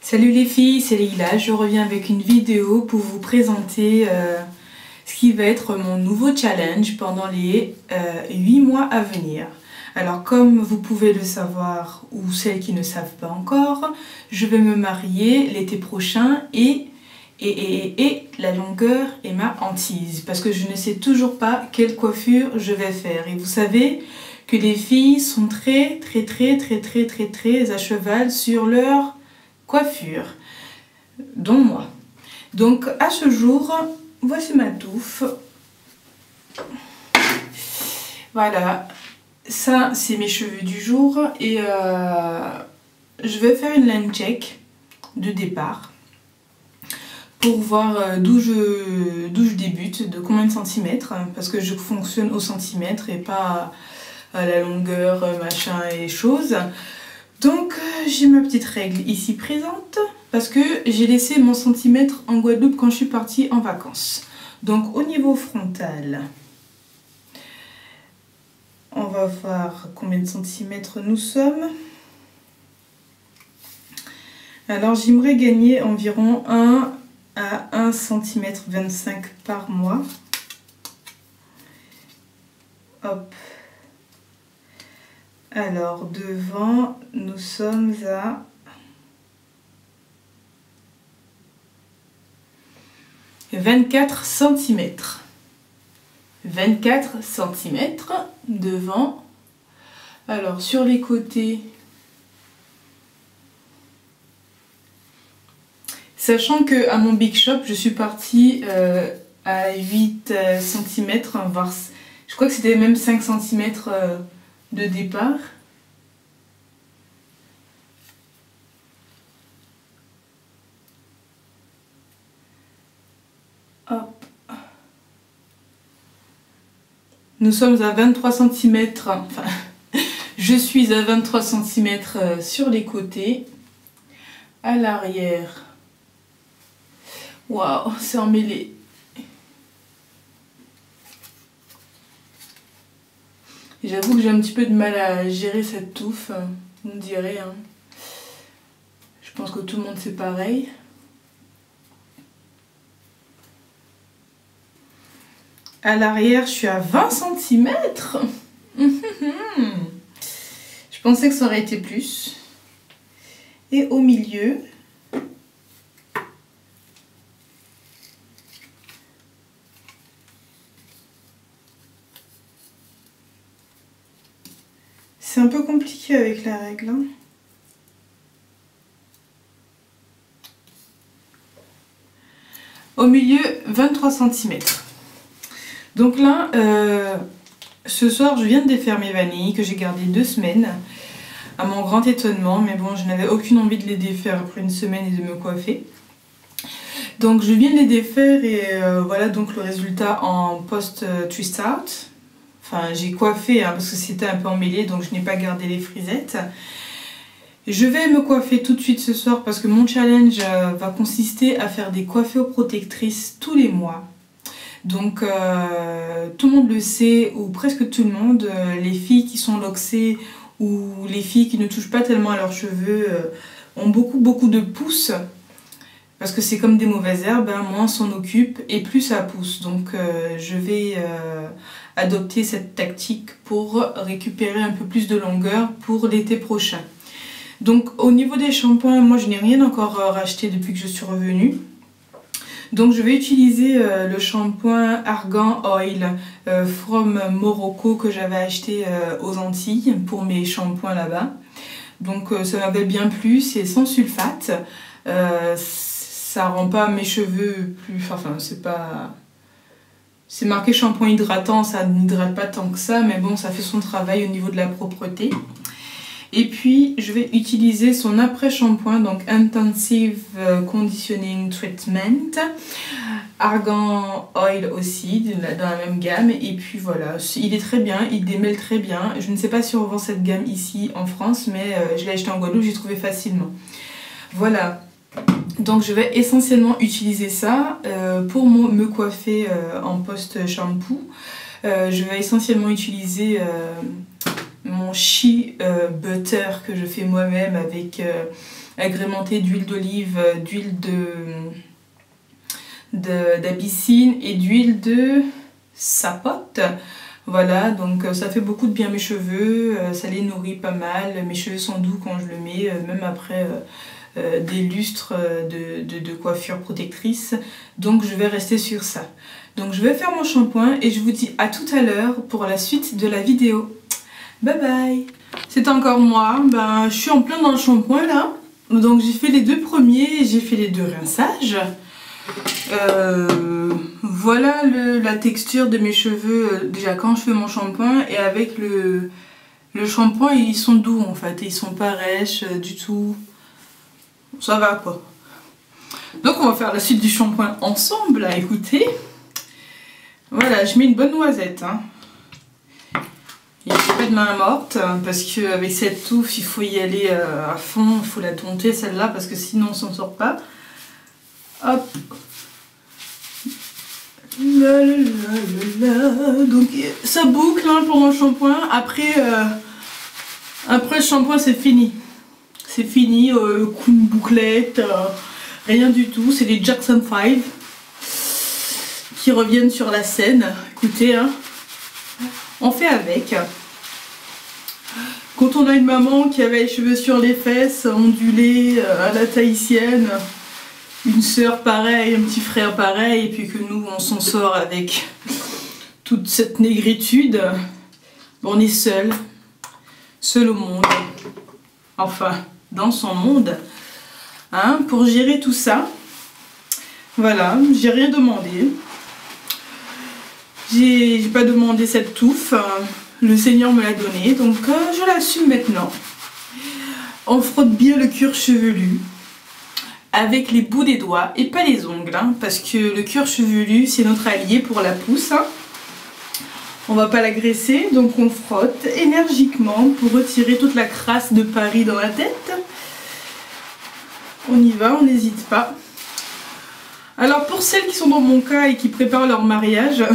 Salut les filles, c'est Leïla, je reviens avec une vidéo pour vous présenter ce qui va être mon nouveau challenge pendant les 8 mois à venir. Alors comme vous pouvez le savoir, ou celles qui ne savent pas encore, je vais me marier l'été prochain et la longueur est ma hantise. Parce que je ne sais toujours pas quelle coiffure je vais faire. Et vous savez que les filles sont très à cheval sur leur coiffure, dont moi. Donc à ce jour, voici ma touffe. Voilà, ça c'est mes cheveux du jour et je vais faire une line check de départ pour voir d'où je débute, de combien de centimètres, parce que je fonctionne au centimètre et pas à la longueur, machin et choses. Donc j'ai ma petite règle ici présente parce que j'ai laissé mon centimètre en Guadeloupe quand je suis partie en vacances. Donc au niveau frontal, on va voir combien de centimètres nous sommes. Alors j'aimerais gagner environ 1 à 1,25 cm par mois. Hop. Alors devant, nous sommes à 24 cm. 24 cm devant. Alors sur les côtés, sachant que à mon Big Shop, je suis partie à 8 cm, voire je crois que c'était même 5 cm de départ. Hop. Nous sommes à 23 cm, enfin, je suis à 23 cm sur les côtés. À l'arrière, waouh, c'est emmêlé. J'avoue que j'ai un petit peu de mal à gérer cette touffe, vous me direz, hein. Je pense que tout le monde c'est pareil. À l'arrière, je suis à 20 cm. Je pensais que ça aurait été plus. Et au milieu, c'est un peu compliqué avec la règle, hein. Au milieu, 23 cm. Donc là, ce soir, je viens de défaire mes vanilles que j'ai gardées 2 semaines. À mon grand étonnement, mais bon, je n'avais aucune envie de les défaire après une semaine et de me coiffer. Donc je viens de les défaire et voilà donc le résultat en post-twist out. Enfin, j'ai coiffé hein, parce que c'était un peu emmêlé, donc je n'ai pas gardé les frisettes. Je vais me coiffer tout de suite ce soir parce que mon challenge va consister à faire des coiffures protectrices tous les mois. Donc tout le monde le sait, ou presque tout le monde, les filles qui sont loxées ou les filles qui ne touchent pas tellement à leurs cheveux ont beaucoup de pouces. Parce que c'est comme des mauvaises herbes, hein, moins on s'en occupe et plus ça pousse. Donc je vais adopter cette tactique pour récupérer un peu plus de longueur pour l'été prochain. Donc au niveau des shampoings, moi je n'ai rien encore racheté depuis que je suis revenue. Donc je vais utiliser le shampoing Argan Oil from Morocco que j'avais acheté aux Antilles pour mes shampoings là-bas. Donc ça m'avait bien plu, c'est sans sulfate. Ça rend pas mes cheveux plus... Enfin c'est pas... C'est marqué shampoing hydratant, ça n'hydrate pas tant que ça, mais bon ça fait son travail au niveau de la propreté. Et puis je vais utiliser son après-shampoing, donc Intensive Conditioning Treatment, Argan Oil aussi, dans la même gamme. Et puis voilà, il est très bien, il démêle très bien. Je ne sais pas si on vend cette gamme ici en France, mais je l'ai acheté en Guadeloupe, j'ai trouvé facilement. Voilà, donc je vais essentiellement utiliser ça pour me coiffer en post-shampoo. Je vais essentiellement utiliser mon shea butter que je fais moi-même avec agrémenté d'huile d'olive, d'huile d'abyssine et d'huile de sapote. Voilà, donc ça fait beaucoup de bien à mes cheveux, ça les nourrit pas mal, mes cheveux sont doux quand je le mets, même après des lustres de coiffure protectrice. Donc je vais rester sur ça. Donc je vais faire mon shampoing et je vous dis à tout à l'heure pour la suite de la vidéo. Bye bye. C'est encore moi, je suis en plein dans le shampoing là. Donc j'ai fait les deux premiers, j'ai fait les deux rinçages. Voilà la texture de mes cheveux déjà quand je fais mon shampoing, et avec le shampoing ils sont doux en fait, ils sont pas rêches du tout, ça va quoi. Donc on va faire la suite du shampoing ensemble, là, écoutez. Voilà, je mets une bonne noisette, hein. Il n'y a pas de main morte parce qu'avec cette touffe il faut y aller à fond, il faut la dompter celle-là parce que sinon on s'en sort pas. Hop. La, la, la, la. Donc ça boucle hein, pour mon shampoing. Après le shampoing c'est fini. C'est fini, coup de bouclette, rien du tout. C'est les Jackson 5 qui reviennent sur la scène. Écoutez, hein, on fait avec. Quand on a une maman qui avait les cheveux sur les fesses, ondulés à la tahitienne, une sœur pareille, un petit frère pareil, et puis que nous on s'en sort avec toute cette négritude, on est seul au monde, enfin dans son monde, hein, pour gérer tout ça. Voilà, j'ai rien demandé, j'ai pas demandé cette touffe, le Seigneur me l'a donnée, donc je l'assume maintenant. On frotte bien le cuir chevelu avec les bouts des doigts et pas les ongles, hein, parce que le cuir chevelu c'est notre allié pour la pousse, hein. On va pas l'agresser, donc on frotte énergiquement pour retirer toute la crasse de Paris dans la tête. On y va, on n'hésite pas. Alors pour celles qui sont dans mon cas et qui préparent leur mariage,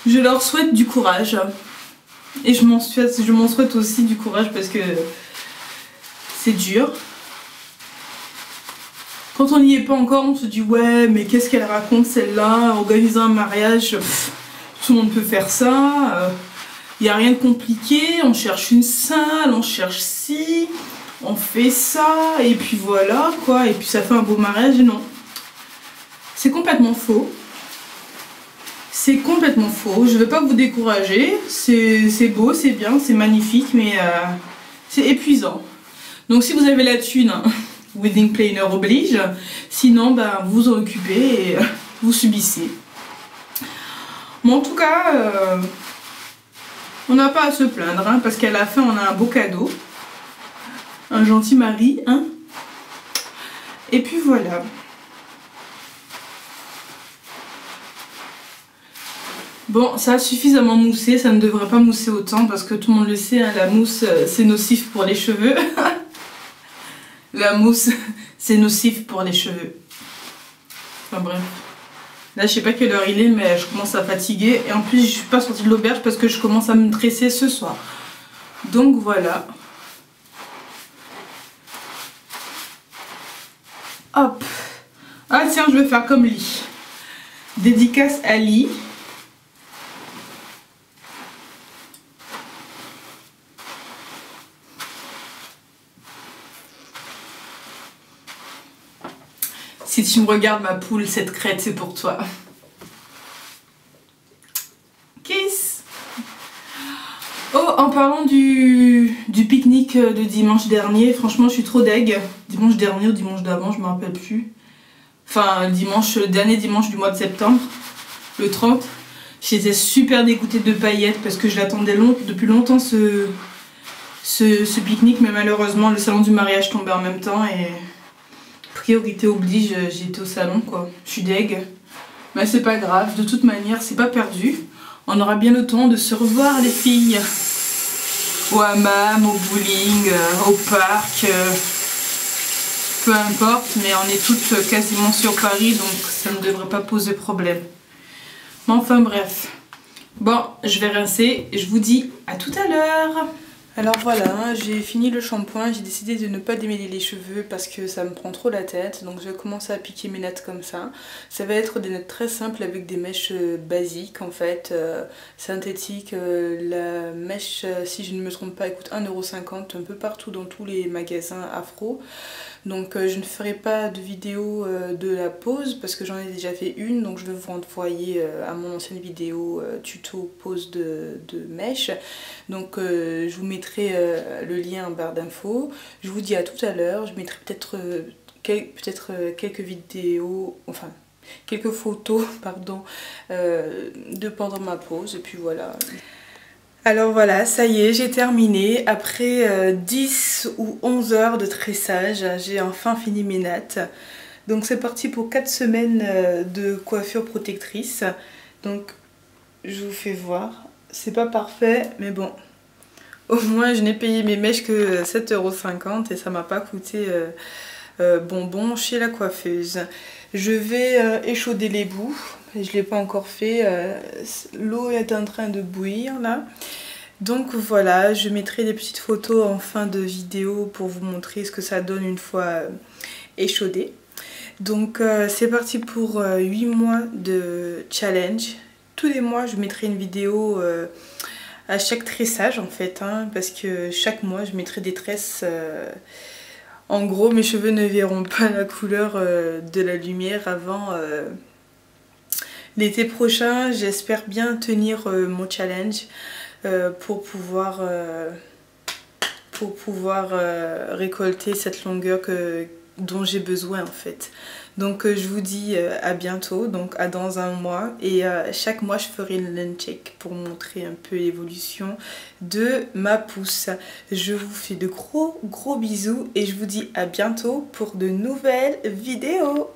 je leur souhaite du courage. Et je m'en souhaite aussi du courage parce que c'est dur. Quand on n'y est pas encore, on se dit ouais mais qu'est-ce qu'elle raconte celle-là, organiser un mariage, tout le monde peut faire ça, il n'y a rien de compliqué, on cherche une salle, on cherche ci, on fait ça, et puis voilà quoi, et puis ça fait un beau mariage. Non, c'est complètement faux. C'est complètement faux, je ne veux pas vous décourager, c'est beau, c'est bien, c'est magnifique, mais c'est épuisant. Donc si vous avez la thune, wedding planner oblige, sinon vous en occupez et vous subissez. Mais en tout cas, on n'a pas à se plaindre, hein, parce qu'à la fin on a un beau cadeau, un gentil mari, hein. Et puis voilà. Bon, ça a suffisamment moussé, ça ne devrait pas mousser autant parce que tout le monde le sait, hein, la mousse c'est nocif pour les cheveux. La mousse c'est nocif pour les cheveux. Enfin bref. Là je sais pas quelle heure il est mais je commence à fatiguer et en plus je suis pas sortie de l'auberge parce que je commence à me tresser ce soir. Donc voilà. Hop. Ah tiens, je vais faire comme Lee. Dédicace à Lee. Si tu me regardes ma poule, cette crête c'est pour toi. Kiss. Oh, en parlant du pique-nique de dimanche dernier, franchement je suis trop deg. Dimanche dernier ou dimanche d'avant, je me rappelle plus. Enfin le dernier dimanche du mois de septembre, le 30. J'étais super dégoûtée de paillettes parce que je l'attendais depuis longtemps ce pique-nique, mais malheureusement le salon du mariage tombait en même temps et... priorité oblige, j'étais au salon quoi. Je suis deg. Mais c'est pas grave, de toute manière c'est pas perdu. On aura bien le temps de se revoir les filles. Au hammam, au bowling, au parc. Peu importe, mais on est toutes quasiment sur Paris donc ça ne devrait pas poser problème. Mais enfin bref. Bon, je vais rincer et je vous dis à tout à l'heure. Alors voilà, j'ai fini le shampoing, j'ai décidé de ne pas démêler les cheveux parce que ça me prend trop la tête. Donc je vais commencer à piquer mes nattes comme ça. Ça va être des nattes très simples avec des mèches basiques en fait, synthétiques. La mèche, si je ne me trompe pas, elle coûte 1,50 € un peu partout dans tous les magasins afro. Donc je ne ferai pas de vidéo de la pose parce que j'en ai déjà fait une. Donc je vais vous renvoyer à mon ancienne vidéo tuto pose de mèche. Donc je vous mettrai le lien en barre d'infos. Je vous dis à tout à l'heure. Je mettrai peut-être quelques vidéos, enfin quelques photos pardon, de pendant ma pause. Et puis voilà. Alors voilà, ça y est, j'ai terminé. Après 10 ou 11 heures de tressage, j'ai enfin fini mes nattes. Donc c'est parti pour 4 semaines de coiffure protectrice. Donc je vous fais voir. C'est pas parfait, mais bon. Au moins je n'ai payé mes mèches que 7,50 € et ça m'a pas coûté bonbon chez la coiffeuse. Je vais échauder les bouts. Je ne l'ai pas encore fait. L'eau est en train de bouillir là. Donc voilà, je mettrai des petites photos en fin de vidéo pour vous montrer ce que ça donne une fois échaudé. Donc c'est parti pour 8 mois de challenge. Tous les mois je mettrai une vidéo à chaque tressage en fait, hein, parce que chaque mois je mettrai des tresses. En gros mes cheveux ne verront pas la couleur de la lumière avant l'été prochain. J'espère bien tenir mon challenge pour pouvoir récolter cette longueur dont j'ai besoin en fait. Donc je vous dis à bientôt, donc à dans un mois, et chaque mois je ferai une lens check pour montrer un peu l'évolution de ma pousse. Je vous fais de gros bisous et je vous dis à bientôt pour de nouvelles vidéos.